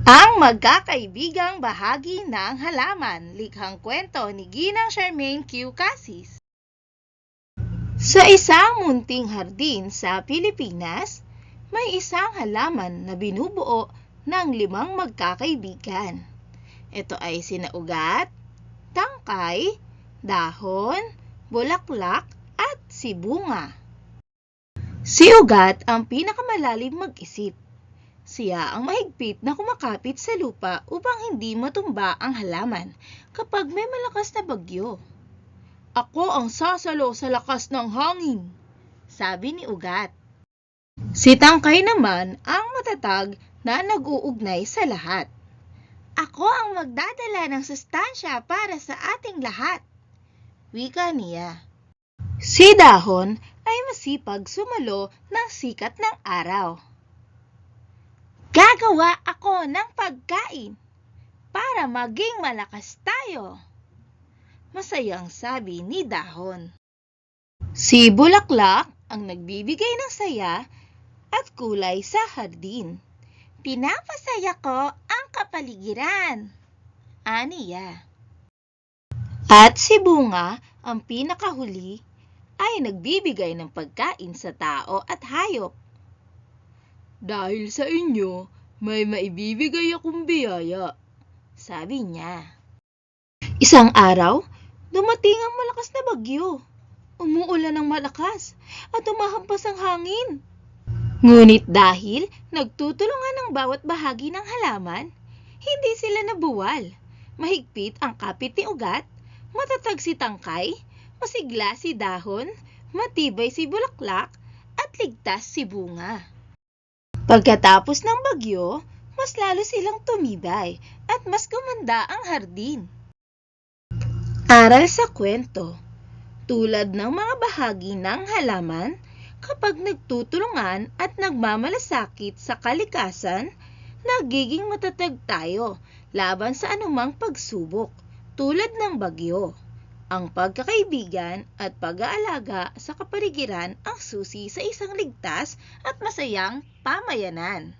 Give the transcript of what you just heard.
Ang magkakaibigang bahagi ng halaman, likhang kwento ni Ginang Charmaine Q. Casis. Sa isang munting hardin sa Pilipinas, may isang halaman na binubuo ng 5 magkakaibigan. Ito ay sina ugat, tangkay, dahon, bulaklak, at sibunga. Si ugat ang pinakamalalim mag-isip. Siya ang mahigpit na kumakapit sa lupa upang hindi matumba ang halaman kapag may malakas na bagyo. "Ako ang sasalo sa lakas ng hangin," sabi ni ugat. Si tangkay naman ang matatag na nag-uugnay sa lahat. "Ako ang magdadala ng sustansya para sa ating lahat," wika niya. Si dahon ay masipag sumalo ng sikat ng araw. "Gagawa ako ng pagkain para maging malakas tayo," masayang sabi ni dahon. Si bulaklak ang nagbibigay ng saya at kulay sa hardin. "Pinapasaya ko ang kapaligiran," aniya. At si bunga ang pinakahuli ay nagbibigay ng pagkain sa tao at hayop. "Dahil sa inyo, may maibibigay akong biyaya," sabi niya. Isang araw, dumating ang malakas na bagyo. Umuulan ng malakas at humahampas ang hangin. Ngunit dahil nagtutulungan ang bawat bahagi ng halaman, hindi sila nabuwal. Mahigpit ang kapit ni ugat, matatag si tangkay, masigla si dahon, matibay si bulaklak, at ligtas si bunga. Pagkatapos ng bagyo, mas lalo silang tumibay at mas gumanda ang hardin. Aral sa kwento: tulad ng mga bahagi ng halaman, kapag nagtutulungan at nagmamalasakit sa kalikasan, nagiging matatag tayo laban sa anumang pagsubok tulad ng bagyo. Ang pagkakaibigan at pag-aalaga sa kapaligiran ang susi sa isang ligtas at masayang pamayanan.